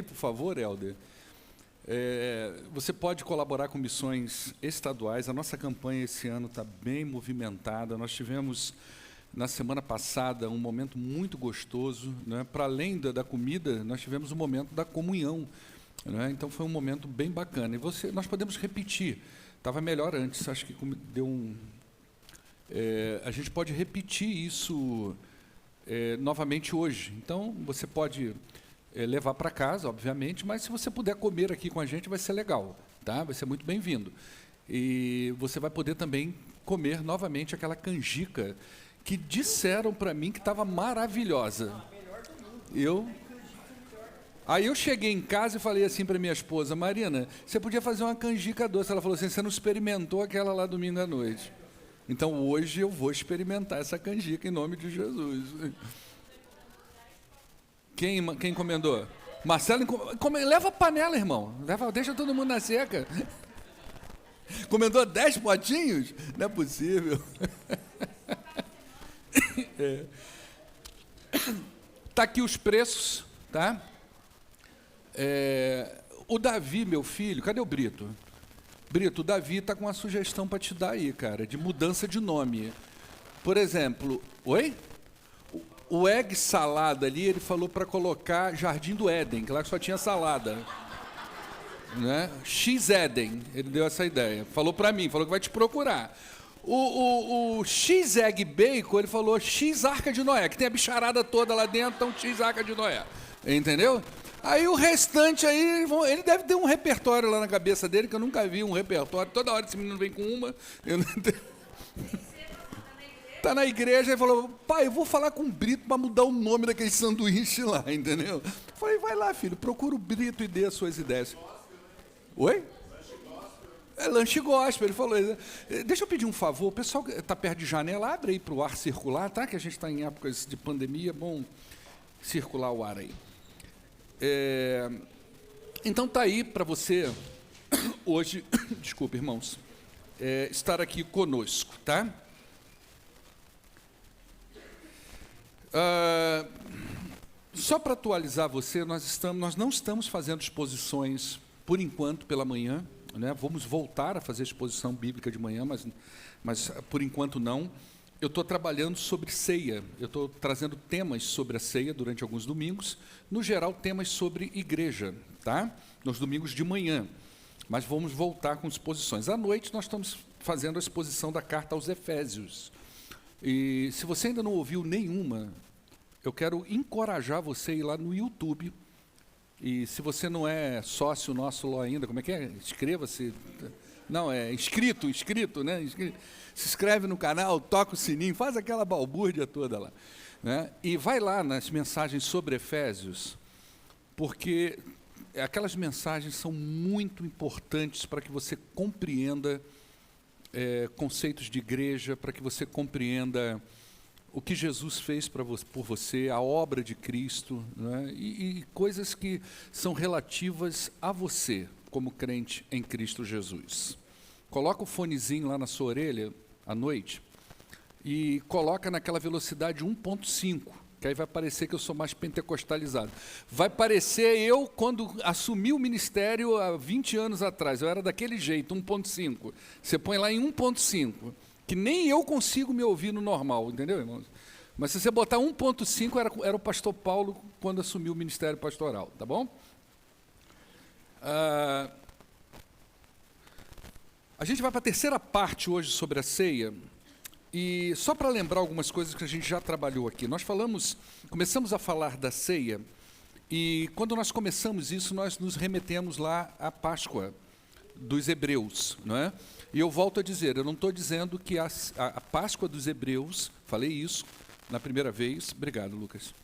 por favor, Helder. Você pode colaborar com missões estaduais. A nossa campanha esse ano está bem movimentada. Nós tivemos, na semana passada, um momento muito gostoso, né? Para além da comida, nós tivemos um momento da comunhão, né? Então, foi um momento bem bacana. E nós podemos repetir. Estava melhor antes, acho que deu um... a gente pode repetir isso novamente hoje. Então, você pode... levar para casa, obviamente, mas se você puder comer aqui com a gente, vai ser legal, tá? Vai ser muito bem-vindo. E você vai poder também comer novamente aquela canjica que disseram para mim que estava maravilhosa. Aí eu cheguei em casa e falei assim para minha esposa, Marina, você podia fazer uma canjica doce. Ela falou assim, você não experimentou aquela lá domingo à noite. Então, hoje eu vou experimentar essa canjica em nome de Jesus. Quem encomendou? Marcelo, leva a panela, irmão. Deixa todo mundo na seca. Encomendou 10 potinhos? Não é possível. Tá aqui os preços, tá? O Davi, meu filho, cadê o Brito? Brito, o Davi está com uma sugestão para te dar aí, cara, de mudança de nome. Por exemplo, oi? O Egg Salada ali, ele falou para colocar Jardim do Éden, que lá só tinha salada. Né? X-Éden, ele deu essa ideia. Falou para mim, falou que vai te procurar. O X-Egg Bacon, ele falou X-Arca de Noé, que tem a bicharada toda lá dentro, então X-Arca de Noé. Entendeu? Aí o restante aí, ele deve ter um repertório lá na cabeça dele, que eu nunca vi um repertório. Toda hora esse menino vem com uma. Eu não entendo. Está na igreja e falou, pai, eu vou falar com o Brito para mudar o nome daquele sanduíche lá, entendeu? Eu falei, vai lá, filho, procura o Brito e dê as suas ideias. Oi? Lanche gospel, ele falou. Deixa eu pedir um favor, o pessoal que está perto de janela, abre aí para o ar circular, tá? Que a gente está em épocas de pandemia, é bom circular o ar aí. Então está aí para você, hoje, desculpa, irmãos, estar aqui conosco, tá? Só para atualizar você, nós não estamos fazendo exposições, por enquanto, pela manhã, né? Vamos voltar a fazer exposição bíblica de manhã, mas por enquanto não. Eu estou trabalhando sobre ceia, eu estou trazendo temas sobre a ceia durante alguns domingos, no geral temas sobre igreja, tá? Nos domingos de manhã, mas vamos voltar com exposições. À noite nós estamos fazendo a exposição da carta aos Efésios. E se você ainda não ouviu nenhuma, eu quero encorajar você a ir lá no YouTube. E se você não é sócio nosso lá ainda, como é que é? Inscreva-se. Não, é inscrito, né? Se inscreve no canal, toca o sininho, faz aquela balbúrdia toda lá. Né? E vai lá nas mensagens sobre Efésios, porque aquelas mensagens são muito importantes para que você compreenda conceitos de igreja, para que você compreenda o que Jesus fez por você, a obra de Cristo, né? E coisas que são relativas a você, como crente em Cristo Jesus. Coloca o fonezinho lá na sua orelha, à noite, e coloca naquela velocidade 1.5, que aí vai parecer que eu sou mais pentecostalizado. Vai parecer eu, quando assumi o ministério há 20 anos atrás, eu era daquele jeito, 1.5. Você põe lá em 1.5, que nem eu consigo me ouvir no normal, entendeu, irmãos? Mas se você botar 1.5, era o pastor Paulo quando assumiu o ministério pastoral, tá bom? A gente vai para a terceira parte hoje sobre a ceia, e só para lembrar algumas coisas que a gente já trabalhou aqui. Nós começamos a falar da ceia, e quando nós começamos isso, nós nos remetemos lá à Páscoa dos Hebreus, não é? E eu volto a dizer, eu não estou dizendo que a Páscoa dos Hebreus, falei isso na primeira vez, obrigado, Lucas.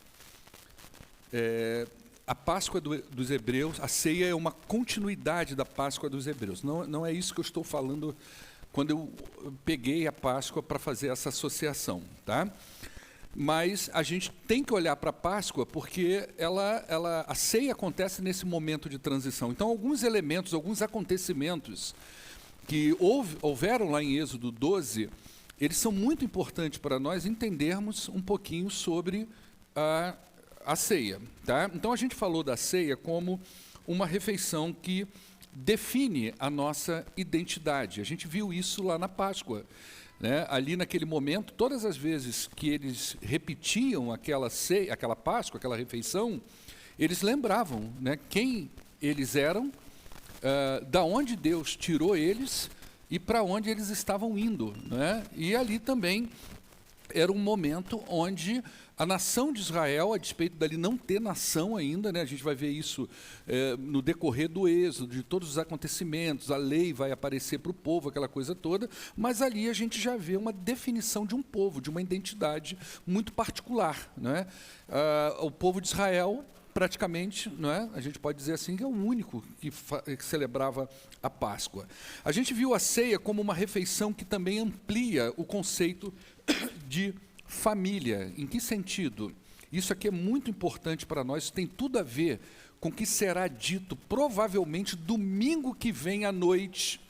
A Páscoa dos Hebreus, a ceia é uma continuidade da Páscoa dos Hebreus. Não é isso que eu estou falando quando eu peguei a Páscoa para fazer essa associação, tá? Mas a gente tem que olhar para a Páscoa porque a ceia acontece nesse momento de transição. Então, alguns elementos, alguns acontecimentos que houveram lá em Êxodo 12, eles são muito importantes para nós entendermos um pouquinho sobre a ceia, tá? Então a gente falou da ceia como uma refeição que define a nossa identidade. A gente viu isso lá na Páscoa, né? Ali naquele momento, todas as vezes que eles repetiam aquela ceia, aquela Páscoa, aquela refeição, eles lembravam, né, quem eles eram, da onde Deus tirou eles e para onde eles estavam indo, né? E ali também era um momento onde a nação de Israel, a despeito dali não ter nação ainda, né, a gente vai ver isso no decorrer do Êxodo, de todos os acontecimentos, a lei vai aparecer para o povo, aquela coisa toda, mas ali a gente já vê uma definição de um povo, de uma identidade muito particular, né? O povo de Israel, praticamente, não é? A gente pode dizer assim, que é o único que celebrava a Páscoa. A gente viu a ceia como uma refeição que também amplia o conceito de família. Em que sentido? Isso aqui é muito importante para nós, tem tudo a ver com o que será dito provavelmente domingo que vem à noite.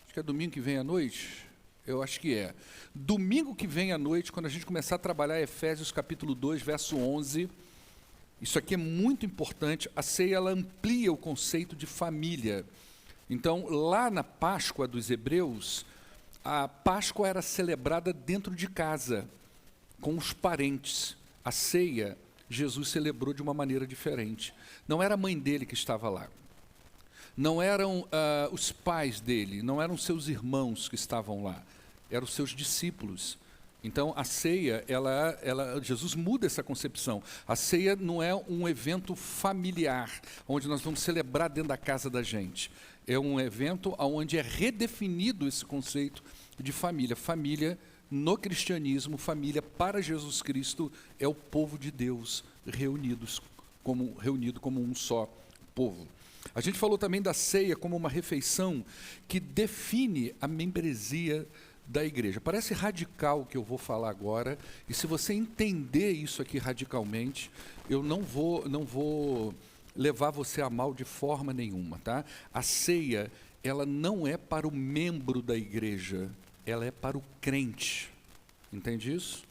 Acho que é domingo que vem à noite? Eu acho que é. Domingo que vem à noite, quando a gente começar a trabalhar Efésios capítulo 2, verso 11, isso aqui é muito importante. A ceia, ela amplia o conceito de família. Então, lá na Páscoa dos hebreus, a Páscoa era celebrada dentro de casa, com os parentes. A ceia, Jesus celebrou de uma maneira diferente. Não era a mãe dele que estava lá. Não eram os pais dele, não eram seus irmãos que estavam lá. Eram os seus discípulos. Então, a ceia, Jesus muda essa concepção. A ceia não é um evento familiar, onde nós vamos celebrar dentro da casa da gente. É um evento onde é redefinido esse conceito de família. Família, no cristianismo, família para Jesus Cristo, é o povo de Deus reunido como um só povo. A gente falou também da ceia como uma refeição que define a membresia da igreja. Parece radical o que eu vou falar agora, e se você entender isso aqui radicalmente, eu não vou levar você a mal de forma nenhuma, tá? A ceia, ela não é para o membro da igreja, ela é para o crente. Entende isso?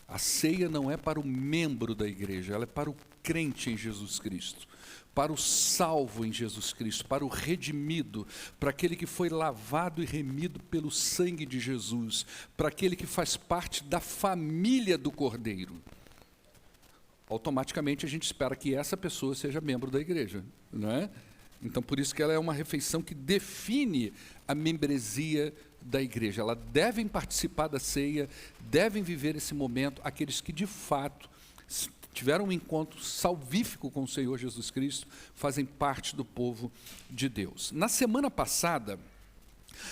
A ceia não é para o membro da igreja, ela é para o crente em Jesus Cristo, para o salvo em Jesus Cristo, para o redimido, para aquele que foi lavado e remido pelo sangue de Jesus, para aquele que faz parte da família do Cordeiro. Automaticamente a gente espera que essa pessoa seja membro da igreja, não é? Então, por isso que ela é uma refeição que define a membresia da igreja. Ela devem participar da ceia, devem viver esse momento aqueles que de fato tiveram um encontro salvífico com o Senhor Jesus Cristo, fazem parte do povo de Deus. Na semana passada,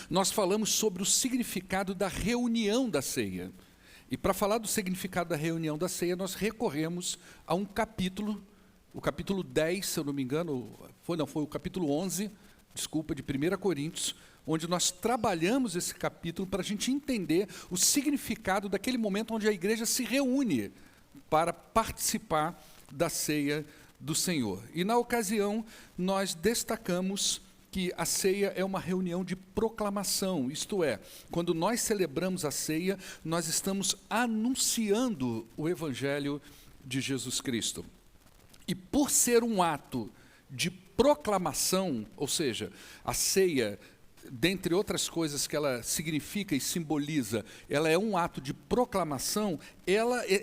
nós falamos sobre o significado da reunião da ceia. E para falar do significado da reunião da ceia, nós recorremos a um capítulo, o capítulo 10, se eu não me engano, foi o capítulo 11, desculpa, de 1 Coríntios, onde nós trabalhamos esse capítulo para a gente entender o significado daquele momento onde a igreja se reúne para participar da ceia do Senhor. E na ocasião, nós destacamos que a ceia é uma reunião de proclamação, isto é, quando nós celebramos a ceia, nós estamos anunciando o Evangelho de Jesus Cristo. E por ser um ato de proclamação, ou seja, a ceia, dentre outras coisas que ela significa e simboliza, ela é um ato de proclamação,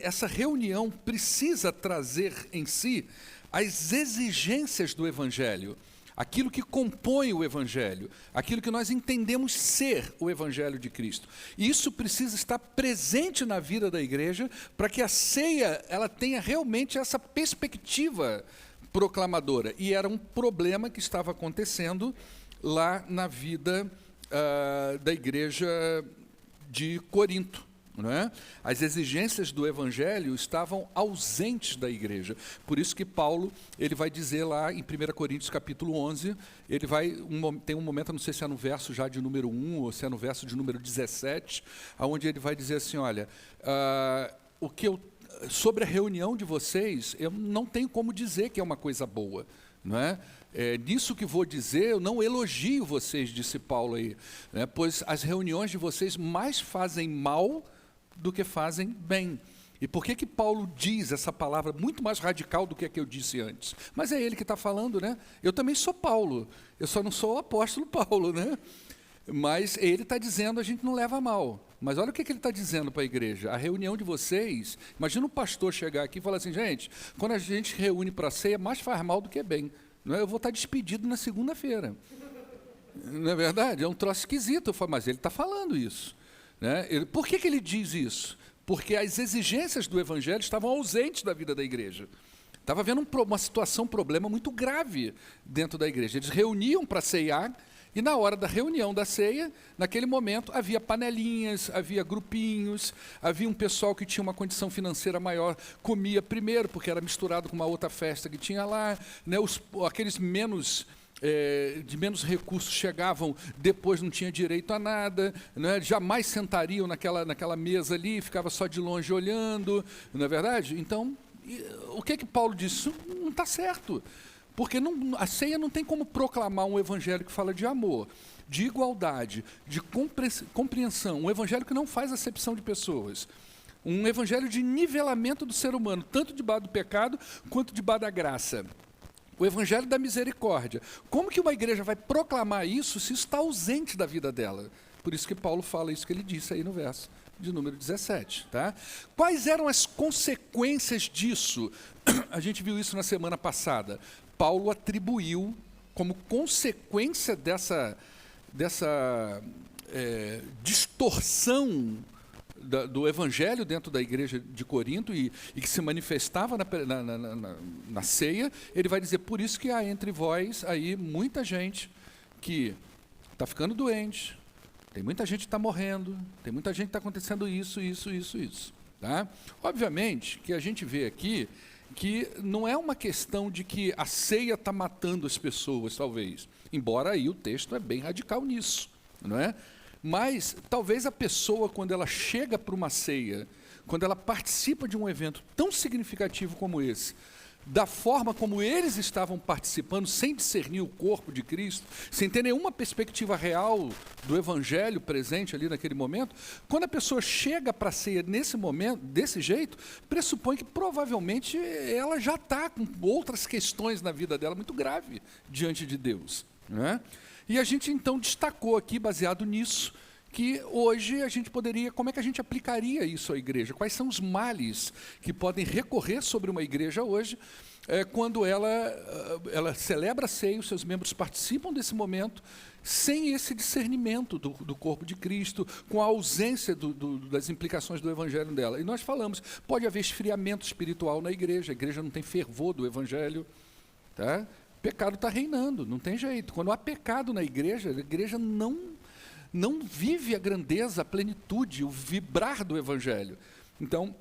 essa reunião precisa trazer em si as exigências do Evangelho, aquilo que compõe o Evangelho, aquilo que nós entendemos ser o Evangelho de Cristo. E isso precisa estar presente na vida da igreja para que a ceia ela tenha realmente essa perspectiva proclamadora. E era um problema que estava acontecendo lá na vida da igreja de Corinto. Não é? As exigências do Evangelho estavam ausentes da igreja. Por isso que Paulo ele vai dizer lá em 1 Coríntios capítulo 11, ele tem um momento, não sei se é no verso já de número 1 ou se é no verso de número 17, onde ele vai dizer assim, olha, sobre a reunião de vocês, eu não tenho como dizer que é uma coisa boa, não é? Nisso que vou dizer, eu não elogio vocês, disse Paulo aí, né? Pois as reuniões de vocês mais fazem mal do que fazem bem. E por que Paulo diz essa palavra muito mais radical do que a que eu disse antes? Mas é ele que está falando, né? Eu também sou Paulo, eu só não sou o apóstolo Paulo, né? Mas ele está dizendo, a gente não leva a mal. Mas olha o que ele está dizendo para a igreja. A reunião de vocês, imagina um pastor chegar aqui e falar assim, gente, quando a gente reúne para a ceia, mais faz mal do que bem. Não é? Eu vou estar despedido na segunda-feira. Não é verdade? É um troço esquisito. Eu falo, mas ele está falando isso. Né? Por que ele diz isso? Porque as exigências do evangelho estavam ausentes da vida da igreja. Estava havendo uma situação, um problema muito grave dentro da igreja. Eles reuniam para ceiar, e na hora da reunião da ceia, naquele momento, havia panelinhas, havia grupinhos, havia um pessoal que tinha uma condição financeira maior, comia primeiro, porque era misturado com uma outra festa que tinha lá, né? Aqueles de menos recursos chegavam, depois não tinha direito a nada, né? Jamais sentariam naquela mesa ali, ficava só de longe olhando, não é verdade? Então, o que Paulo disse? Isso não está certo, porque a ceia não tem como proclamar um evangelho que fala de amor, de igualdade, de compreensão, um evangelho que não faz acepção de pessoas, um evangelho de nivelamento do ser humano, tanto debaixo do pecado, quanto debaixo da graça. O evangelho da misericórdia. Como que uma igreja vai proclamar isso se isso está ausente da vida dela? Por isso que Paulo fala isso que ele disse aí no verso de número 17. Tá? Quais eram as consequências disso? A gente viu isso na semana passada. Paulo atribuiu como consequência dessa distorção do evangelho dentro da igreja de Corinto e que se manifestava na ceia, ele vai dizer, por isso que há entre vós aí muita gente que está ficando doente, tem muita gente que está morrendo, tem muita gente que está acontecendo isso. Tá? Obviamente que a gente vê aqui que não é uma questão de que a ceia está matando as pessoas, talvez, embora aí o texto é bem radical nisso, não é? Mas talvez a pessoa, quando ela chega para uma ceia, quando ela participa de um evento tão significativo como esse, da forma como eles estavam participando, sem discernir o corpo de Cristo, sem ter nenhuma perspectiva real do evangelho presente ali naquele momento, quando a pessoa chega para a ceia nesse momento, desse jeito, pressupõe que provavelmente ela já está com outras questões na vida dela muito grave diante de Deus, né? E a gente então destacou aqui, baseado nisso, que hoje a gente poderia, como é que a gente aplicaria isso à igreja? Quais são os males que podem recorrer sobre uma igreja hoje, quando ela celebra a ceia, os seus membros participam desse momento, sem esse discernimento do corpo de Cristo, com a ausência das implicações do evangelho dela. E nós falamos, pode haver esfriamento espiritual na igreja, a igreja não tem fervor do evangelho, tá? O pecado está reinando, não tem jeito. Quando há pecado na igreja, a igreja não vive a grandeza, a plenitude, o vibrar do evangelho. Então,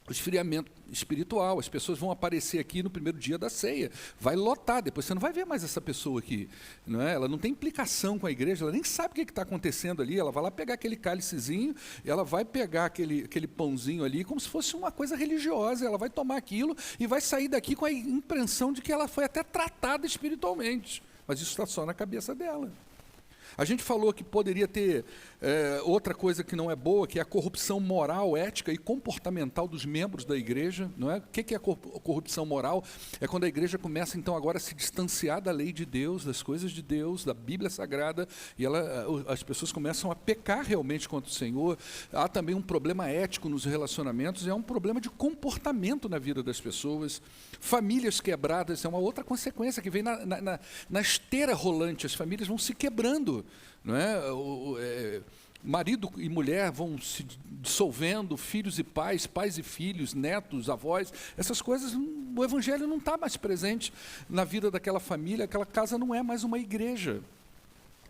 o esfriamento espiritual, as pessoas vão aparecer aqui no primeiro dia da ceia, vai lotar, depois você não vai ver mais essa pessoa aqui, não é? Ela não tem implicação com a igreja, ela nem sabe o que está acontecendo ali, ela vai lá pegar aquele cálicezinho, ela vai pegar aquele pãozinho ali, como se fosse uma coisa religiosa, ela vai tomar aquilo e vai sair daqui com a impressão de que ela foi até tratada espiritualmente, mas isso está só na cabeça dela. A gente falou que poderia ter outra coisa que não é boa, que é a corrupção moral, ética e comportamental dos membros da igreja. Não é? O que é a corrupção moral? É quando a igreja começa, então, agora a se distanciar da lei de Deus, das coisas de Deus, da Bíblia Sagrada, e as pessoas começam a pecar realmente contra o Senhor. Há também um problema ético nos relacionamentos, é um problema de comportamento na vida das pessoas. Famílias quebradas é uma outra consequência que vem na esteira rolante, as famílias vão se quebrando. Não é? Marido e mulher vão se dissolvendo, filhos e pais, pais e filhos, netos, avós, essas coisas, o evangelho não está mais presente na vida daquela família, aquela casa não é mais uma igreja.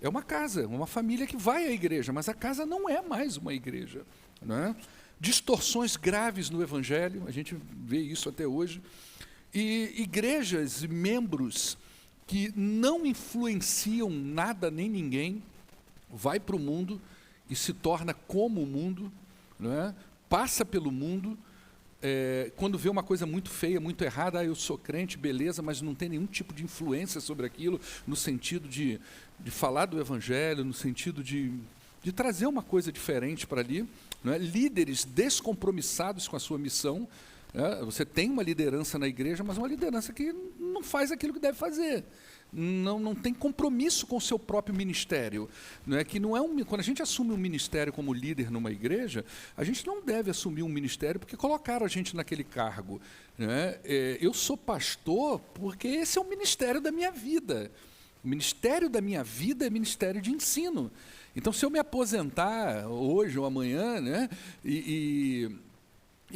É uma casa, uma família que vai à igreja, mas a casa não é mais uma igreja. Não é? Distorções graves no evangelho, a gente vê isso até hoje, e igrejas e membros que não influenciam nada nem ninguém, vai para o mundo e se torna como o mundo, não é? Passa pelo mundo, quando vê uma coisa muito feia, muito errada, eu sou crente, beleza, mas não tem nenhum tipo de influência sobre aquilo, no sentido de falar do evangelho, no sentido de trazer uma coisa diferente para ali, não é? Líderes descompromissados com a sua missão. Você tem uma liderança na igreja, mas uma liderança que não faz aquilo que deve fazer. Não tem compromisso com o seu próprio ministério. Não é que não é quando a gente assume um ministério como líder numa igreja, a gente não deve assumir um ministério porque colocaram a gente naquele cargo. Né? Eu sou pastor porque esse é o ministério da minha vida. O ministério da minha vida é ministério de ensino. Então, se eu me aposentar hoje ou amanhã, né, e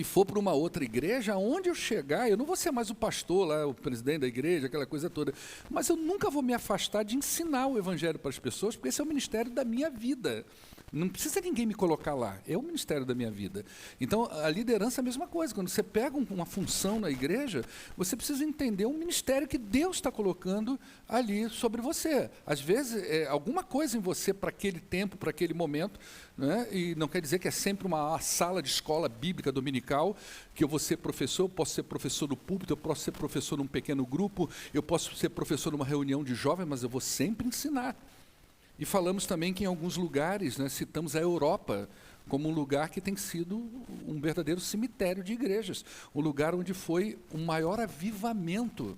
for para uma outra igreja, aonde eu chegar, eu não vou ser mais o pastor lá, o presidente da igreja, aquela coisa toda, mas eu nunca vou me afastar de ensinar o evangelho para as pessoas, porque esse é o ministério da minha vida. Não precisa ninguém me colocar lá, é o ministério da minha vida. Então, a liderança é a mesma coisa. Quando você pega uma função na igreja, você precisa entender um ministério que Deus está colocando ali sobre você. Às vezes, alguma coisa em você para aquele tempo, para aquele momento, né? E não quer dizer que é sempre uma sala de escola bíblica dominical, que eu vou ser professor, eu posso ser professor no púlpito, eu posso ser professor num pequeno grupo, eu posso ser professor numa reunião de jovens, mas eu vou sempre ensinar. E falamos também que em alguns lugares, né, citamos a Europa como um lugar que tem sido um verdadeiro cemitério de igrejas, um lugar onde foi o maior avivamento.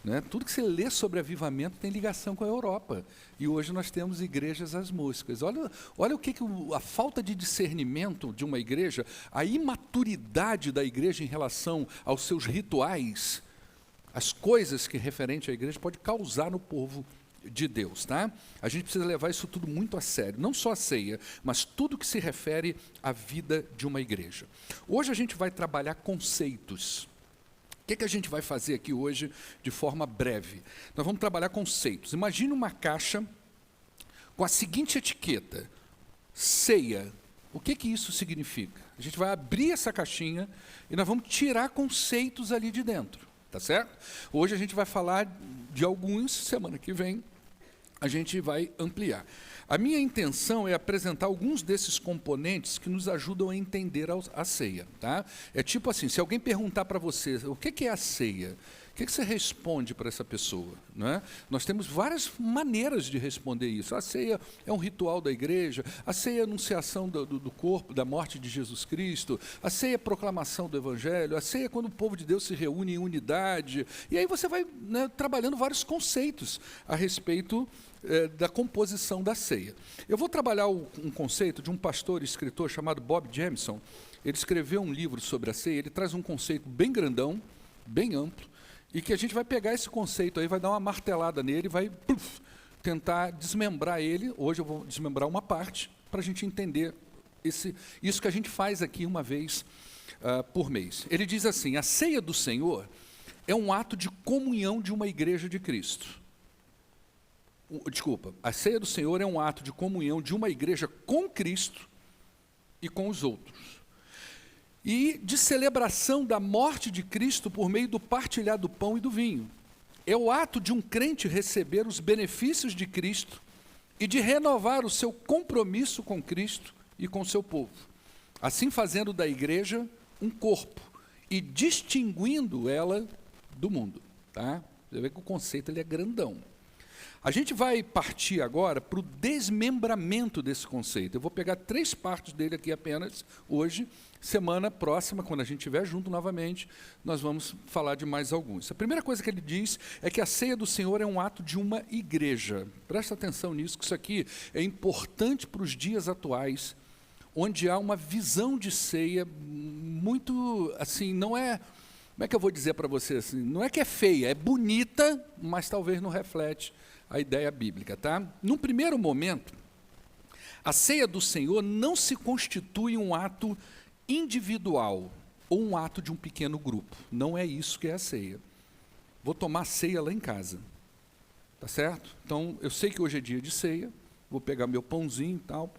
Né? Tudo que você lê sobre avivamento tem ligação com a Europa. E hoje nós temos igrejas às moscas. Olha o que a falta de discernimento de uma igreja, a imaturidade da igreja em relação aos seus rituais, as coisas que referente à igreja pode causar no povo de Deus, tá? A gente precisa levar isso tudo muito a sério, não só a ceia, mas tudo que se refere à vida de uma igreja. Hoje a gente vai trabalhar conceitos. O que a gente vai fazer aqui hoje de forma breve? Nós vamos trabalhar conceitos. Imagine uma caixa com a seguinte etiqueta: ceia. O que isso significa? A gente vai abrir essa caixinha e nós vamos tirar conceitos ali de dentro. Tá certo? Hoje a gente vai falar de alguns, semana que vem a gente vai ampliar. A minha intenção é apresentar alguns desses componentes que nos ajudam a entender a ceia. Tá? É tipo assim, se alguém perguntar para você, o que é a ceia? O que você responde para essa pessoa? Né? Nós temos várias maneiras de responder isso. A ceia é um ritual da igreja, a ceia é a anunciação do corpo, da morte de Jesus Cristo, a ceia é a proclamação do evangelho, a ceia é quando o povo de Deus se reúne em unidade. E aí você vai, né, trabalhando vários conceitos a respeito da composição da ceia. Eu vou trabalhar um conceito de um pastor e escritor chamado Bob Jameson. Ele escreveu um livro sobre a ceia, ele traz um conceito bem grandão, bem amplo, e que a gente vai pegar esse conceito aí, vai dar uma martelada nele, vai tentar desmembrar ele. Hoje eu vou desmembrar uma parte, para a gente entender isso que a gente faz aqui uma vez por mês. Ele diz assim: a ceia do Senhor é um ato de comunhão de uma igreja de Cristo. A ceia do Senhor é um ato de comunhão de uma igreja com Cristo e com os outros. E de celebração da morte de Cristo por meio do partilhar do pão e do vinho. É o ato de um crente receber os benefícios de Cristo e de renovar o seu compromisso com Cristo e com o seu povo. Assim fazendo da igreja um corpo e distinguindo ela do mundo. Tá? Você vê que o conceito ele é grandão. A gente vai partir agora para o desmembramento desse conceito. Eu vou pegar 3 partes dele aqui apenas hoje. Semana próxima, quando a gente estiver junto novamente, nós vamos falar de mais alguns. A primeira coisa que ele diz é que a ceia do Senhor é um ato de uma igreja. Presta atenção nisso, que isso aqui é importante para os dias atuais, onde há uma visão de ceia muito, assim, não é... Como é que eu vou dizer para você assim? Não é que é feia, é bonita, mas talvez não reflete a ideia bíblica, tá? Num primeiro momento, a ceia do Senhor não se constitui um ato individual ou um ato de um pequeno grupo. Não é isso que é a ceia. Vou tomar ceia lá em casa, tá certo? Então, eu sei que hoje é dia de ceia, vou pegar meu pãozinho e tal.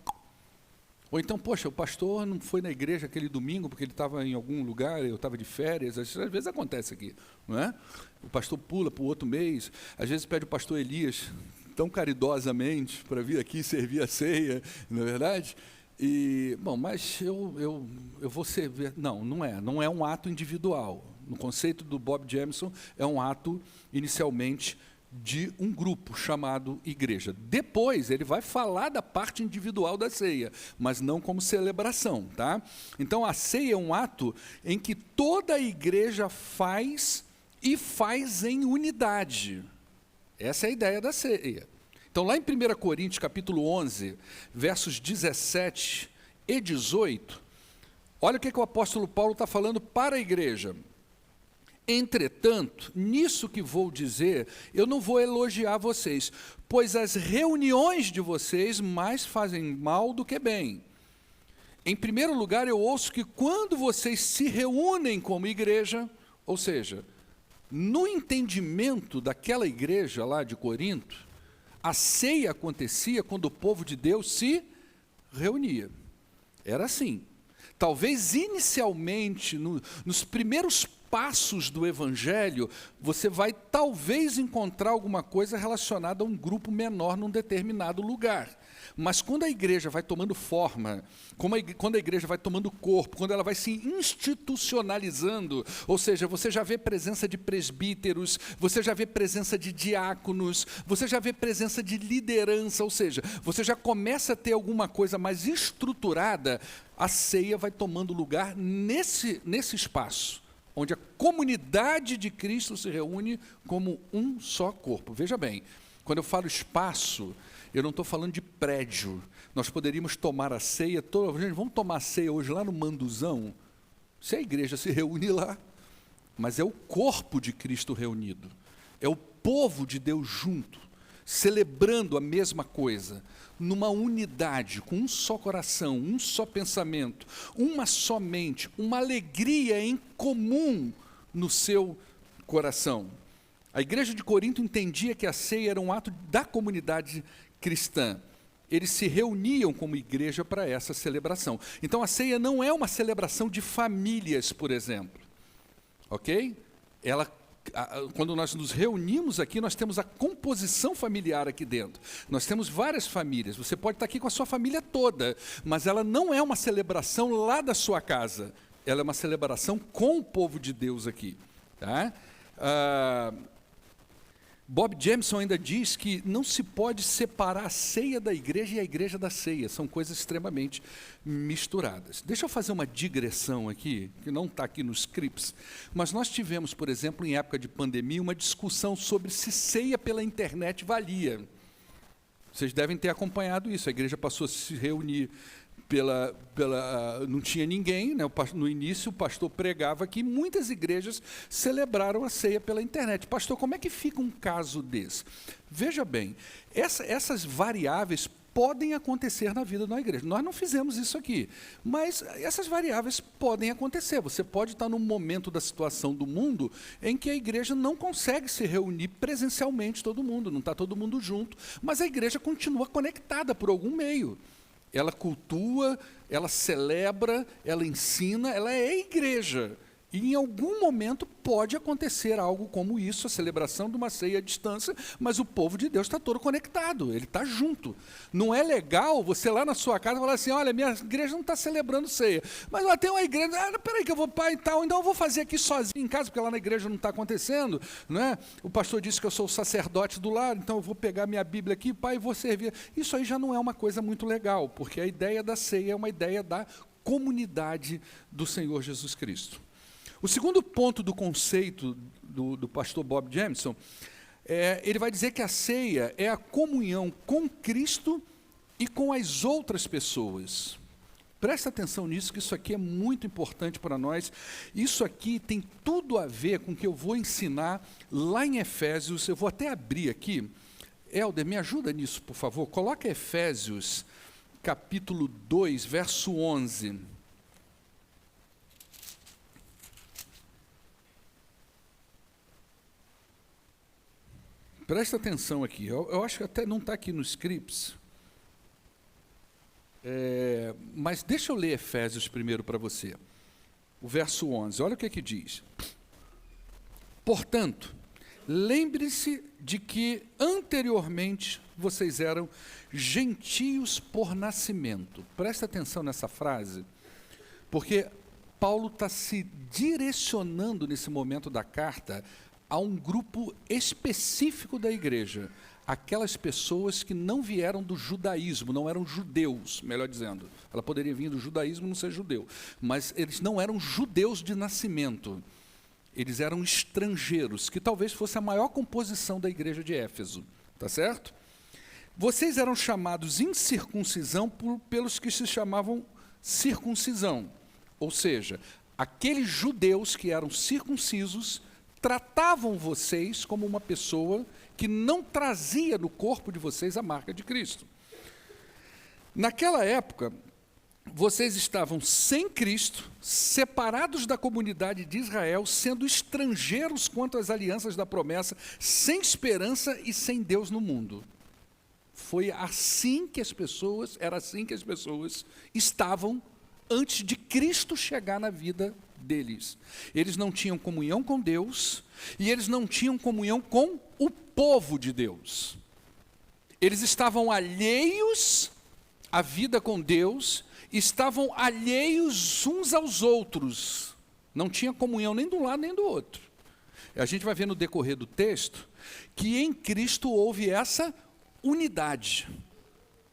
Ou então, poxa, o pastor não foi na igreja aquele domingo porque ele estava em algum lugar, eu estava de férias. Às vezes acontece aqui, não é? O pastor pula para o outro mês. Às vezes pede o pastor Elias, tão caridosamente, para vir aqui servir a ceia, não é verdade? E, bom, mas eu vou servir... Não é um ato individual. No conceito do Bob Jameson, é um ato inicialmente de um grupo chamado igreja. Depois ele vai falar da parte individual da ceia, mas não como celebração, tá? Então a ceia é um ato em que toda a igreja faz e faz em unidade. Essa é a ideia da ceia. Então lá em 1 Coríntios capítulo 11, versos 17 e 18, olha o que o apóstolo Paulo está falando para a igreja. Entretanto, nisso que vou dizer, eu não vou elogiar vocês, pois as reuniões de vocês mais fazem mal do que bem. Em primeiro lugar, eu ouço que quando vocês se reúnem como igreja, ou seja, no entendimento daquela igreja lá de Corinto, a ceia acontecia quando o povo de Deus se reunia. Era assim. Talvez inicialmente, nos primeiros passos do Evangelho, você vai talvez encontrar alguma coisa relacionada a um grupo menor num determinado lugar. Mas quando a igreja vai tomando forma, quando a igreja vai tomando corpo, quando ela vai se institucionalizando, ou seja, você já vê presença de presbíteros, você já vê presença de diáconos, você já vê presença de liderança, ou seja, você já começa a ter alguma coisa mais estruturada, a ceia vai tomando lugar nesse espaço, onde a comunidade de Cristo se reúne como um só corpo. Veja bem, quando eu falo espaço, eu não estou falando de prédio. Nós poderíamos tomar a ceia, gente, vamos tomar a ceia hoje lá no Manduzão, se a igreja se reúne lá, mas é o corpo de Cristo reunido, é o povo de Deus junto, celebrando a mesma coisa, numa unidade, com um só coração, um só pensamento, uma só mente, uma alegria em comum no seu coração. A igreja de Corinto entendia que a ceia era um ato da comunidade cristã. Eles se reuniam como igreja para essa celebração. Então a ceia não é uma celebração de famílias, por exemplo. Ok? Quando nós nos reunimos aqui, nós temos a composição familiar aqui dentro. Nós temos várias famílias. Você pode estar aqui com a sua família toda, mas ela não é uma celebração lá da sua casa. Ela é uma celebração com o povo de Deus aqui. Tá? Bob Jameson ainda diz que não se pode separar a ceia da igreja e a igreja da ceia. São coisas extremamente misturadas. Deixa eu fazer uma digressão aqui, que não está aqui nos scripts, mas nós tivemos, por exemplo, em época de pandemia, uma discussão sobre se ceia pela internet valia. Vocês devem ter acompanhado isso. A igreja passou a se reunir não tinha ninguém, né? No início o pastor pregava que muitas igrejas celebraram a ceia pela internet. Pastor, como é que fica um caso desse? Veja bem, essas variáveis podem acontecer na vida da igreja. Nós não fizemos isso aqui, mas essas variáveis podem acontecer. Você pode estar num momento da situação do mundo em que a igreja não consegue se reunir presencialmente todo mundo, não está todo mundo junto, mas a igreja continua conectada por algum meio. Ela cultua, ela celebra, ela ensina, ela é igreja. E em algum momento pode acontecer algo como isso, a celebração de uma ceia à distância, mas o povo de Deus está todo conectado, ele está junto. Não é legal você lá na sua casa falar assim, olha, minha igreja não está celebrando ceia, mas lá tem uma igreja, peraí que eu vou para e tal, então eu vou fazer aqui sozinho em casa, porque lá na igreja não está acontecendo, né? O pastor disse que eu sou o sacerdote do lar, então eu vou pegar minha Bíblia aqui, pai, e vou servir. Isso aí já não é uma coisa muito legal, porque a ideia da ceia é uma ideia da comunidade do Senhor Jesus Cristo. O segundo ponto do conceito do pastor Bob Jameson, ele vai dizer que a ceia é a comunhão com Cristo e com as outras pessoas. Presta atenção nisso, que isso aqui é muito importante para nós. Isso aqui tem tudo a ver com o que eu vou ensinar lá em Efésios. Eu vou até abrir aqui. Helder, me ajuda nisso, por favor. Coloca Efésios, capítulo 2, verso 11. Presta atenção aqui, eu acho que até não está aqui nos scripts, mas deixa eu ler Efésios primeiro para você, o verso 11, olha o que diz. Portanto, lembre-se de que anteriormente vocês eram gentios por nascimento. Presta atenção nessa frase, porque Paulo está se direcionando nesse momento da carta a um grupo específico da igreja, aquelas pessoas que não vieram do judaísmo, não eram judeus, melhor dizendo. Ela poderia vir do judaísmo e não ser judeu, mas eles não eram judeus de nascimento. Eles eram estrangeiros, que talvez fosse a maior composição da igreja de Éfeso, tá certo? Vocês eram chamados incircuncisão pelos que se chamavam circuncisão, ou seja, aqueles judeus que eram circuncisos tratavam vocês como uma pessoa que não trazia no corpo de vocês a marca de Cristo. Naquela época, vocês estavam sem Cristo, separados da comunidade de Israel, sendo estrangeiros quanto às alianças da promessa, sem esperança e sem Deus no mundo. Era assim que as pessoas estavam antes de Cristo chegar na vida deles. Eles não tinham comunhão com Deus e eles não tinham comunhão com o povo de Deus. Eles estavam alheios à vida com Deus, estavam alheios uns aos outros. Não tinha comunhão nem de um lado nem do outro. A gente vai ver no decorrer do texto que em Cristo houve essa unidade.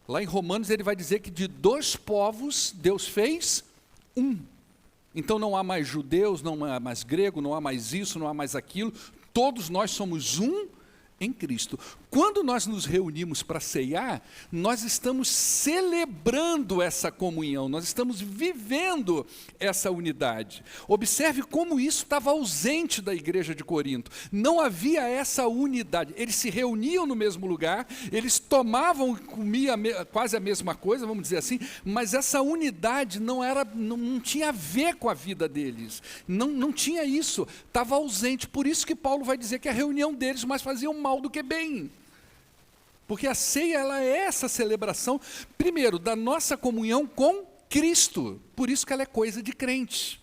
Lá em Romanos ele vai dizer que de dois povos Deus fez um. Então não há mais judeus, não há mais grego, não há mais isso, não há mais aquilo. Todos nós somos um em Cristo. Quando nós nos reunimos para ceiar, nós estamos celebrando essa comunhão, nós estamos vivendo essa unidade. Observe como isso estava ausente da igreja de Corinto. Não havia essa unidade. Eles se reuniam no mesmo lugar, eles tomavam e comiam quase a mesma coisa, vamos dizer assim, mas essa unidade não tinha a ver com a vida deles. Não tinha isso, estava ausente. Por isso que Paulo vai dizer que a reunião deles mais fazia mal do que bem. Porque a ceia, ela é essa celebração, primeiro, da nossa comunhão com Cristo. Por isso que ela é coisa de crente.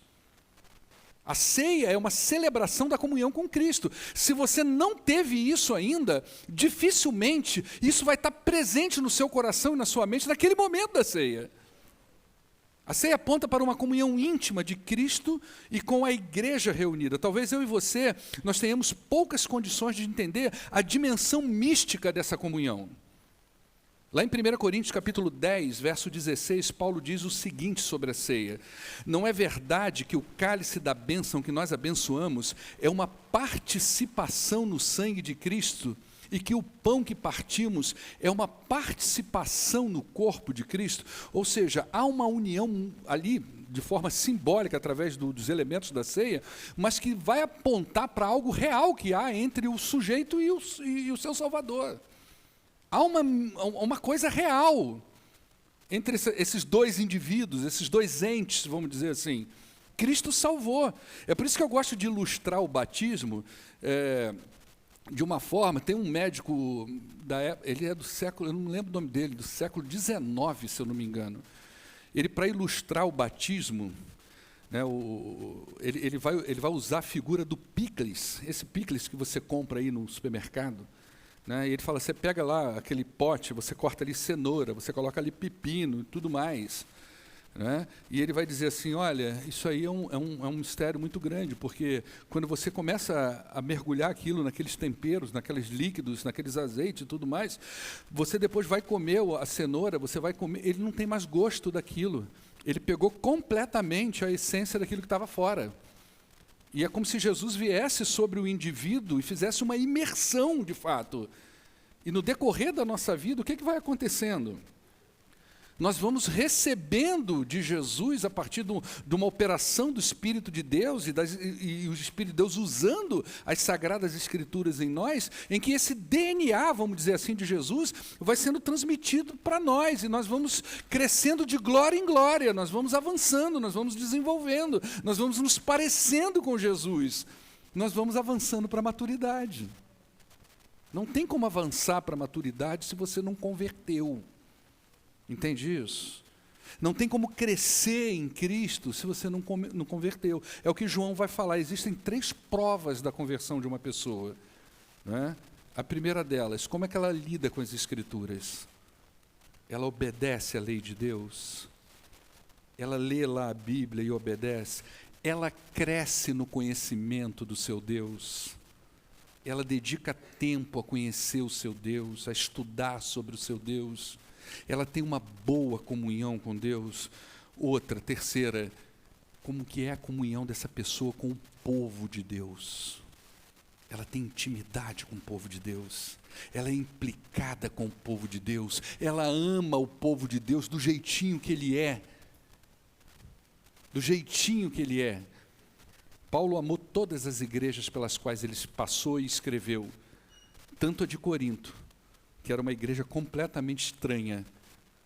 A ceia é uma celebração da comunhão com Cristo. Se você não teve isso ainda, dificilmente isso vai estar presente no seu coração e na sua mente naquele momento da ceia. A ceia aponta para uma comunhão íntima de Cristo e com a igreja reunida. Talvez eu e você, nós tenhamos poucas condições de entender a dimensão mística dessa comunhão. Lá em 1 Coríntios capítulo 10, verso 16, Paulo diz o seguinte sobre a ceia: não é verdade que o cálice da bênção que nós abençoamos é uma participação no sangue de Cristo? E que o pão que partimos é uma participação no corpo de Cristo? Ou seja, há uma união ali, de forma simbólica, através dos elementos da ceia, mas que vai apontar para algo real que há entre o sujeito e o seu Salvador. Há uma coisa real entre esses dois indivíduos, esses dois entes, vamos dizer assim. Cristo salvou. É por isso que eu gosto de ilustrar o batismo, de uma forma. Tem um médico da época, ele é do século, eu não lembro o nome dele, do século XIX, se eu não me engano. Ele, para ilustrar o batismo, né, ele vai usar a figura do picles, esse picles que você compra aí no supermercado. Né, e ele fala, você pega lá aquele pote, você corta ali cenoura, você coloca ali pepino e tudo mais. Né? E ele vai dizer assim, olha, isso aí é um mistério muito grande, porque quando você começa a mergulhar aquilo naqueles temperos, naqueles líquidos, naqueles azeites e tudo mais, você depois vai comer a cenoura, você vai comer, ele não tem mais gosto daquilo. Ele pegou completamente a essência daquilo que estava fora. E é como se Jesus viesse sobre o indivíduo e fizesse uma imersão de fato. E no decorrer da nossa vida, o que vai acontecendo? Nós vamos recebendo de Jesus, a partir de uma operação do Espírito de Deus, e o Espírito de Deus usando as Sagradas Escrituras em nós, em que esse DNA, vamos dizer assim, de Jesus, vai sendo transmitido para nós, e nós vamos crescendo de glória em glória, nós vamos avançando, nós vamos desenvolvendo, nós vamos nos parecendo com Jesus, nós vamos avançando para a maturidade. Não tem como avançar para a maturidade se você não converteu. Entende isso? Não tem como crescer em Cristo se você não converteu. É o que João vai falar. Existem 3 provas da conversão de uma pessoa. Né? A primeira delas, como é que ela lida com as Escrituras? Ela obedece à lei de Deus? Ela lê lá a Bíblia e obedece? Ela cresce no conhecimento do seu Deus? ela dedica tempo a conhecer o seu Deus, a estudar sobre o seu Deus, ela tem uma boa comunhão com Deus. Outra, terceira, como que é a comunhão dessa pessoa com o povo de Deus? Ela tem intimidade com o povo de Deus, ela é implicada com o povo de Deus, ela ama o povo de Deus do jeitinho que ele é, do jeitinho que ele é. Paulo amou todas as igrejas pelas quais ele passou e escreveu, tanto a de Corinto, que era uma igreja completamente estranha,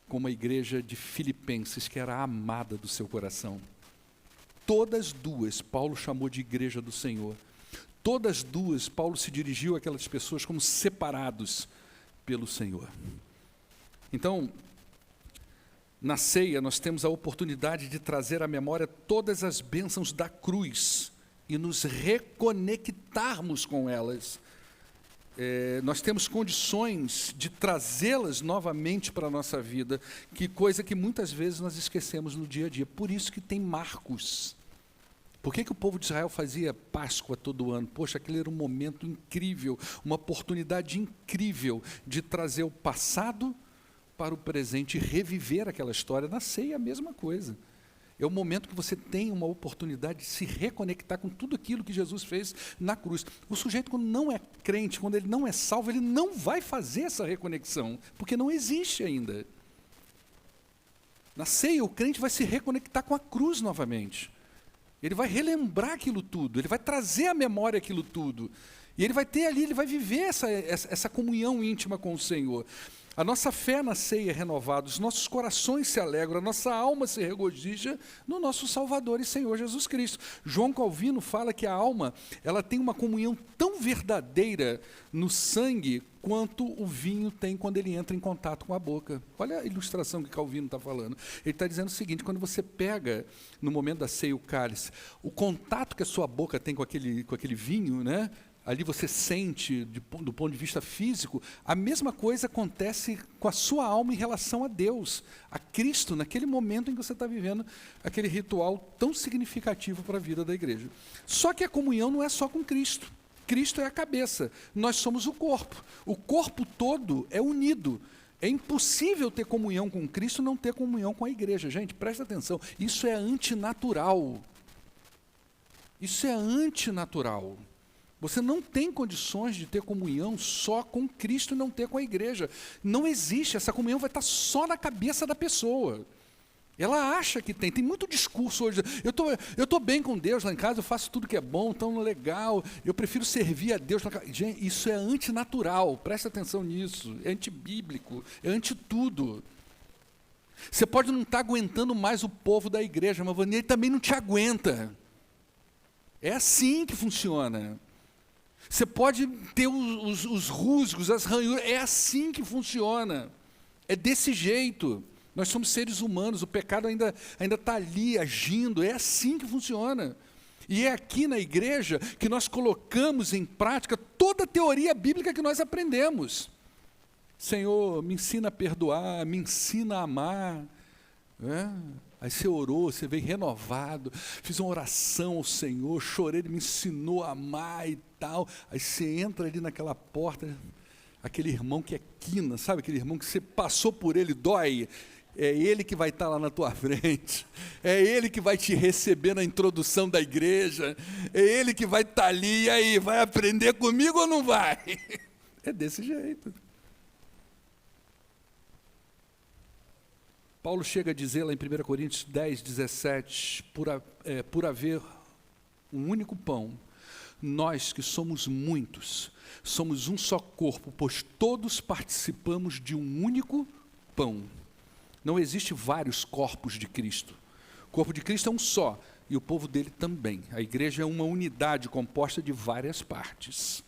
como a igreja de Filipenses, que era a amada do seu coração. Todas duas, Paulo chamou de igreja do Senhor. Todas duas, Paulo se dirigiu àquelas pessoas como separados pelo Senhor. Então, na ceia, nós temos a oportunidade de trazer à memória todas as bênçãos da cruz e nos reconectarmos com elas. Nós temos condições de trazê-las novamente para a nossa vida, coisa que muitas vezes nós esquecemos no dia a dia. Por isso que tem marcos. Por que o povo de Israel fazia Páscoa todo ano? Poxa, aquele era um momento incrível, uma oportunidade incrível de trazer o passado para o presente e reviver aquela história. Na ceia é a mesma coisa. É o momento que você tem uma oportunidade de se reconectar com tudo aquilo que Jesus fez na cruz. O sujeito, quando não é crente, quando ele não é salvo, ele não vai fazer essa reconexão, porque não existe ainda. Na ceia, o crente vai se reconectar com a cruz novamente. Ele vai relembrar aquilo tudo, ele vai trazer à memória aquilo tudo. E ele vai ter ali, ele vai viver essa comunhão íntima com o Senhor. A nossa fé na ceia é renovada, os nossos corações se alegram, a nossa alma se regozija no nosso Salvador e Senhor Jesus Cristo. João Calvino fala que a alma, ela tem uma comunhão tão verdadeira no sangue quanto o vinho tem quando ele entra em contato com a boca. Olha a ilustração que Calvino está falando. Ele está dizendo o seguinte: quando você pega, no momento da ceia, o cálice, o contato que a sua boca tem com aquele vinho, né? Ali você sente, do ponto de vista físico, a mesma coisa acontece com a sua alma em relação a Deus, a Cristo, naquele momento em que você está vivendo aquele ritual tão significativo para a vida da igreja. Só que a comunhão não é só com Cristo. Cristo é a cabeça, nós somos o corpo todo é unido. É impossível ter comunhão com Cristo e não ter comunhão com a igreja. Gente, presta atenção, isso é antinatural. Isso é antinatural. Você não tem condições de ter comunhão só com Cristo e não ter com a igreja. Não existe, essa comunhão vai estar só na cabeça da pessoa. Ela acha que tem muito discurso hoje. Eu tô bem com Deus lá em casa, eu faço tudo que é bom, tão legal, eu prefiro servir a Deus. Gente, isso é antinatural, presta atenção nisso, é antibíblico, é anti tudo. Você pode não estar aguentando mais o povo da igreja, mas ele também não te aguenta. É assim que funciona. Você pode ter os rusgos, as ranhuras, é assim que funciona, é desse jeito. Nós somos seres humanos, o pecado ainda está ali agindo, é assim que funciona. E é aqui na igreja que nós colocamos em prática toda a teoria bíblica que nós aprendemos. Senhor, me ensina a perdoar, me ensina a amar. Aí você orou, você veio renovado, fiz uma oração ao Senhor, chorei, Ele me ensinou a amar e tal. Aí você entra ali naquela porta, aquele irmão que é quina, sabe? Aquele irmão que você passou por ele, dói. É ele que vai estar lá na tua frente, é ele que vai te receber na introdução da igreja, é ele que vai estar ali, e aí, vai aprender comigo ou não vai? É desse jeito. Paulo chega a dizer lá em 1 Coríntios 10, 17, por haver um único pão, nós que somos muitos, somos um só corpo, pois todos participamos de um único pão. Não existe vários corpos de Cristo. O corpo de Cristo é um só, e o povo dele também. A igreja é uma unidade composta de várias partes.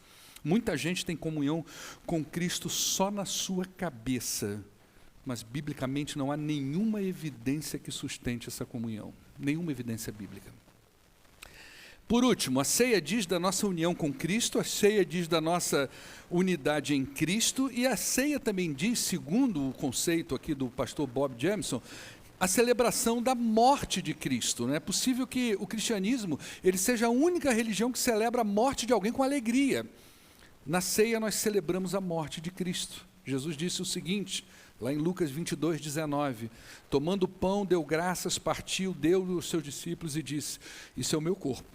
Muita gente tem comunhão com Cristo só na sua cabeça, mas biblicamente não há nenhuma evidência que sustente essa comunhão, nenhuma evidência bíblica. Por último, a ceia diz da nossa união com Cristo, a ceia diz da nossa unidade em Cristo, e a ceia também diz, segundo o conceito aqui do pastor Bob Jameson, a celebração da morte de Cristo. Não é possível que o cristianismo ele seja a única religião que celebra a morte de alguém com alegria. Na ceia nós celebramos a morte de Cristo. Jesus disse o seguinte, lá em Lucas 22:19, tomando o pão, deu graças, partiu, deu aos seus discípulos e disse, isso é o meu corpo,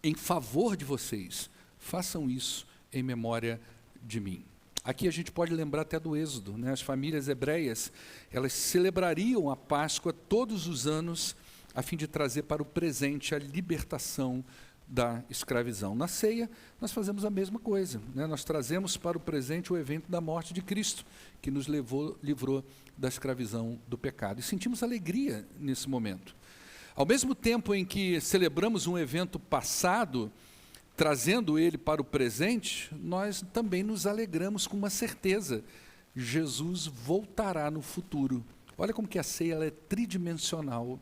em favor de vocês, façam isso em memória de mim. Aqui a gente pode lembrar até do Êxodo, né? As famílias hebreias, elas celebrariam a Páscoa todos os anos, a fim de trazer para o presente a libertação da escravidão. Na ceia, nós fazemos a mesma coisa, né? Nós trazemos para o presente o evento da morte de Cristo, que nos livrou da escravidão do pecado. E sentimos alegria nesse momento. Ao mesmo tempo em que celebramos um evento passado, trazendo ele para o presente, nós também nos alegramos com uma certeza. Jesus voltará no futuro. Olha como que a ceia ela é tridimensional.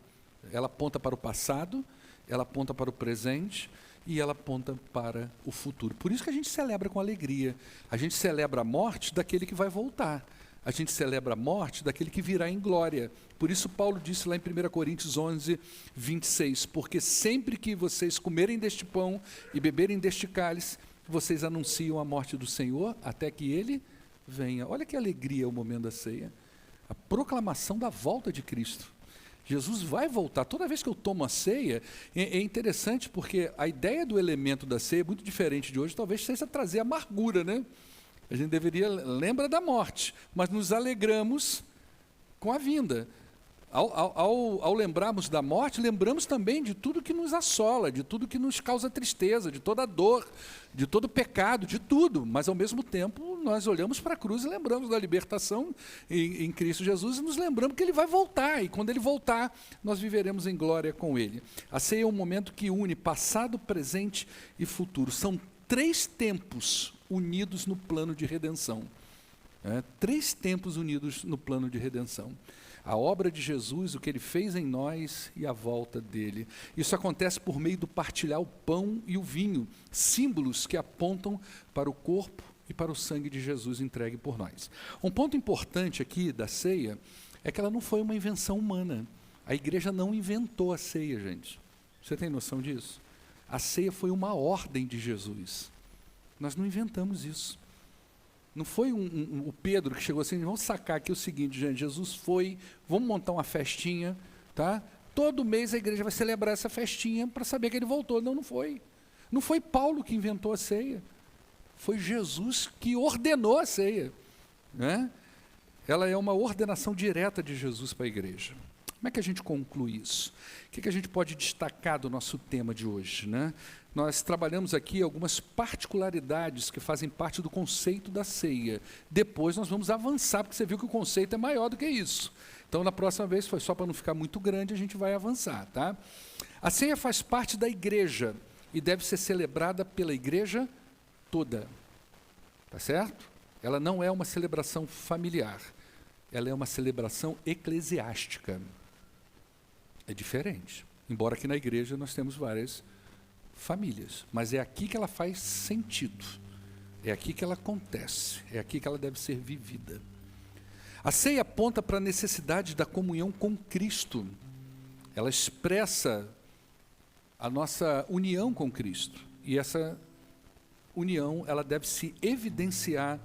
Ela aponta para o passado, ela aponta para o presente e ela aponta para o futuro. Por isso que a gente celebra com alegria. A gente celebra a morte daquele que vai voltar. A gente celebra a morte daquele que virá em glória. Por isso Paulo disse lá em 1 Coríntios 11:26, porque sempre que vocês comerem deste pão e beberem deste cálice, vocês anunciam a morte do Senhor até que Ele venha. Olha que alegria o momento da ceia. A proclamação da volta de Cristo. Jesus vai voltar. Toda vez que eu tomo a ceia, é interessante porque a ideia do elemento da ceia é muito diferente de hoje, talvez seja trazer amargura, né? A gente lembra da morte, mas nos alegramos com a vinda. Ao lembrarmos da morte, lembramos também de tudo que nos assola, de tudo que nos causa tristeza, de toda dor, de todo pecado, de tudo. Mas, ao mesmo tempo, nós olhamos para a cruz e lembramos da libertação em Cristo Jesus e nos lembramos que Ele vai voltar. E quando Ele voltar, nós viveremos em glória com Ele. A ceia é um momento que une passado, presente e futuro. São 3 tempos unidos no plano de redenção. 3 tempos unidos no plano de redenção. A obra de Jesus, o que Ele fez em nós e a volta dEle. Isso acontece por meio do partilhar o pão e o vinho, símbolos que apontam para o corpo e para o sangue de Jesus entregue por nós. Um ponto importante aqui da ceia é que ela não foi uma invenção humana. A igreja não inventou a ceia, gente. Você tem noção disso? A ceia foi uma ordem de Jesus. Nós não inventamos isso. Não foi o Pedro que chegou assim, vamos sacar aqui o seguinte, gente, Jesus foi, vamos montar uma festinha, tá? Todo mês a igreja vai celebrar essa festinha para saber que ele voltou. Não, não foi. Não foi Paulo que inventou a ceia. Foi Jesus que ordenou a ceia, né? Ela é uma ordenação direta de Jesus para a igreja. Como é que a gente conclui isso? O que a gente pode destacar do nosso tema de hoje, né? Nós trabalhamos aqui algumas particularidades que fazem parte do conceito da ceia. Depois nós vamos avançar, porque você viu que o conceito é maior do que isso. Então, na próxima vez, foi só para não ficar muito grande, a gente vai avançar, tá? A ceia faz parte da igreja e deve ser celebrada pela igreja toda, tá certo? Ela não é uma celebração familiar, ela é uma celebração eclesiástica. É diferente, embora aqui na igreja nós temos várias famílias, mas é aqui que ela faz sentido, é aqui que ela acontece, é aqui que ela deve ser vivida. A ceia aponta para a necessidade da comunhão com Cristo, ela expressa a nossa união com Cristo, e essa união ela deve se evidenciar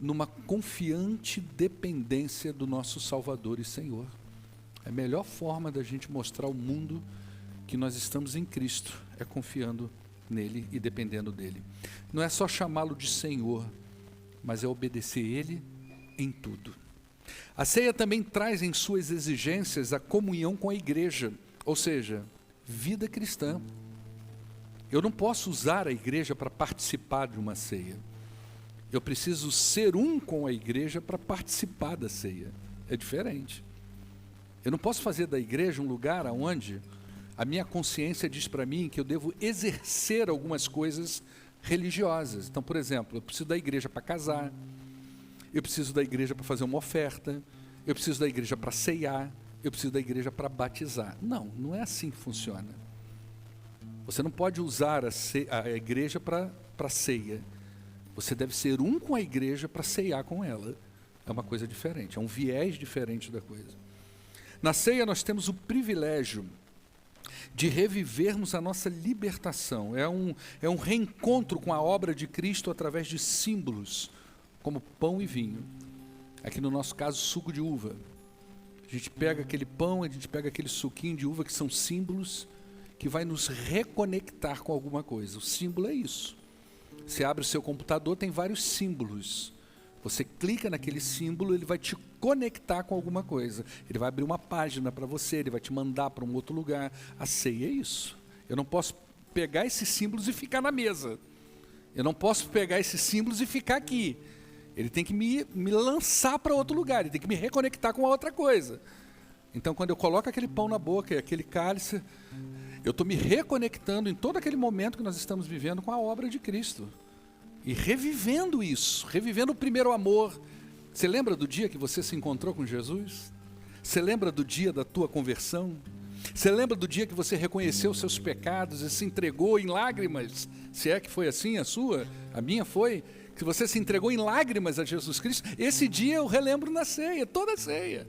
numa confiante dependência do nosso Salvador e Senhor. A melhor forma da gente mostrar ao mundo que nós estamos em Cristo é confiando nele e dependendo dele. Não é só chamá-lo de Senhor, mas é obedecer ele em tudo. A ceia também traz em suas exigências a comunhão com a igreja, ou seja, vida cristã. Eu não posso usar a igreja para participar de uma ceia. Eu preciso ser um com a igreja para participar da ceia. É diferente. Eu não posso fazer da igreja um lugar onde a minha consciência diz para mim que eu devo exercer algumas coisas religiosas. Então, por exemplo, eu preciso da igreja para casar, eu preciso da igreja para fazer uma oferta, eu preciso da igreja para ceiar, eu preciso da igreja para batizar. Não, não é assim que funciona. Você não pode usar a igreja para ceia. Você deve ser um com a igreja para ceiar com ela. É uma coisa diferente, é um viés diferente da coisa. Na ceia nós temos o privilégio de revivermos a nossa libertação. É um reencontro com a obra de Cristo através de símbolos, como pão e vinho. Aqui no nosso caso, suco de uva. A gente pega aquele pão, a gente pega aquele suquinho de uva, que são símbolos que vai nos reconectar com alguma coisa. O símbolo é isso. Você abre o seu computador, tem vários símbolos. Você clica naquele símbolo, ele vai te conectar com alguma coisa. Ele vai abrir uma página para você, ele vai te mandar para um outro lugar. A ceia é isso. Eu não posso pegar esses símbolos e ficar na mesa. Eu não posso pegar esses símbolos e ficar aqui. Ele tem que me lançar para outro lugar, ele tem que me reconectar com a outra coisa. Então, quando eu coloco aquele pão na boca, aquele cálice, eu estou me reconectando em todo aquele momento que nós estamos vivendo com a obra de Cristo. E revivendo isso, revivendo o primeiro amor. Você lembra do dia que você se encontrou com Jesus? Você lembra do dia da tua conversão? Você lembra do dia que você reconheceu os seus pecados e se entregou em lágrimas? Se é que foi assim a sua, a minha foi, que você se entregou em lágrimas a Jesus Cristo. Esse dia eu relembro na ceia, toda a ceia.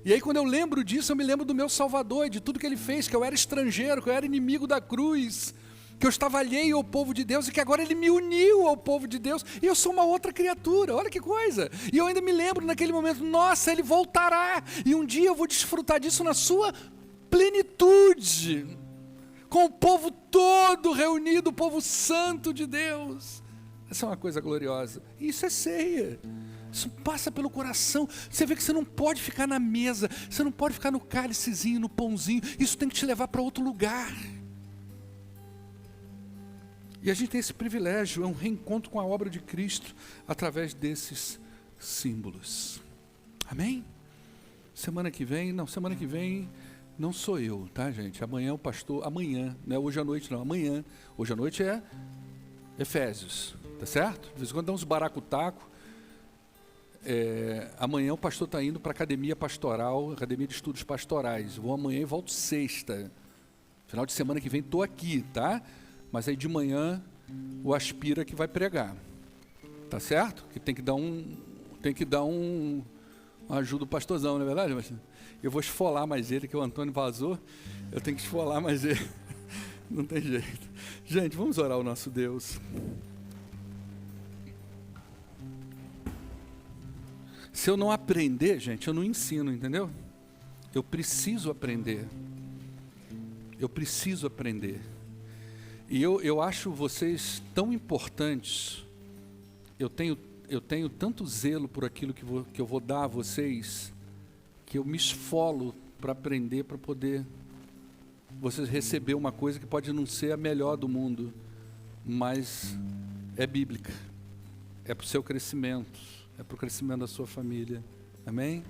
E aí quando eu lembro disso, eu me lembro do meu Salvador, de tudo que Ele fez, que eu era estrangeiro, que eu era inimigo da cruz, que eu estava alheio ao povo de Deus e que agora Ele me uniu ao povo de Deus e eu sou uma outra criatura, olha que coisa. E eu ainda me lembro naquele momento, nossa, Ele voltará e um dia eu vou desfrutar disso na sua plenitude, com o povo todo reunido, o povo santo de Deus. Essa é uma coisa gloriosa. Isso é ceia. Isso passa pelo coração. Você vê que você não pode ficar na mesa, você não pode ficar no cálicezinho, no pãozinho. Isso tem que te levar para outro lugar. E a gente tem esse privilégio, é um reencontro com a obra de Cristo através desses símbolos. Amém? Semana que vem não sou eu, tá, gente? Amanhã o pastor, amanhã, não é hoje à noite não, amanhã. Hoje à noite é Efésios, tá certo? De vez em quando dá uns baracutaco. Amanhã o pastor está indo para a academia pastoral, academia de estudos pastorais. Vou amanhã e volto sexta. Final de semana que vem estou aqui, tá? Mas aí de manhã o Aspira que vai pregar, tá certo? Que tem que dar uma ajuda ao pastorzão, não é verdade? Mas eu vou esfolar mais ele, que o Antônio vazou, eu tenho que esfolar mais ele, não tem jeito. Gente, vamos orar ao nosso Deus. Se eu não aprender, gente, eu não ensino, entendeu? Eu preciso aprender. Eu preciso aprender. E eu acho vocês tão importantes, eu tenho tanto zelo por aquilo que eu vou dar a vocês, que eu me esfolo para aprender, para poder vocês receber uma coisa que pode não ser a melhor do mundo, mas é bíblica, é para o seu crescimento, é para o crescimento da sua família. Amém?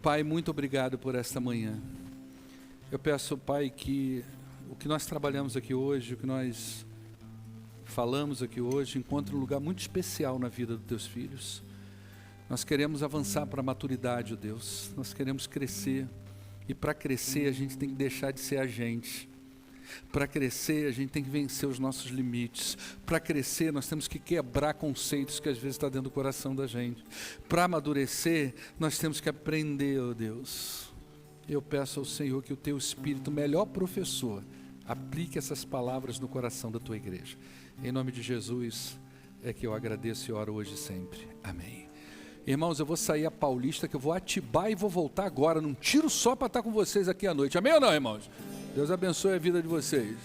Pai, muito obrigado por esta manhã. Eu peço, Pai, que o que nós trabalhamos aqui hoje, o que nós falamos aqui hoje, encontre um lugar muito especial na vida dos teus filhos. Nós queremos avançar para a maturidade, ó Deus. Nós queremos crescer. E para crescer, a gente tem que deixar de ser a gente. Para crescer, a gente tem que vencer os nossos limites. Para crescer, nós temos que quebrar conceitos que às vezes está dentro do coração da gente. Para amadurecer, nós temos que aprender, ó Deus. Eu peço ao Senhor que o teu Espírito, melhor professor, aplique essas palavras no coração da tua igreja. Em nome de Jesus é que eu agradeço e oro hoje e sempre. Amém. Irmãos, eu vou sair a Paulista, que eu vou a Atibaia e vou voltar agora, num tiro só para estar com vocês aqui à noite. Amém ou não, irmãos? Deus abençoe a vida de vocês.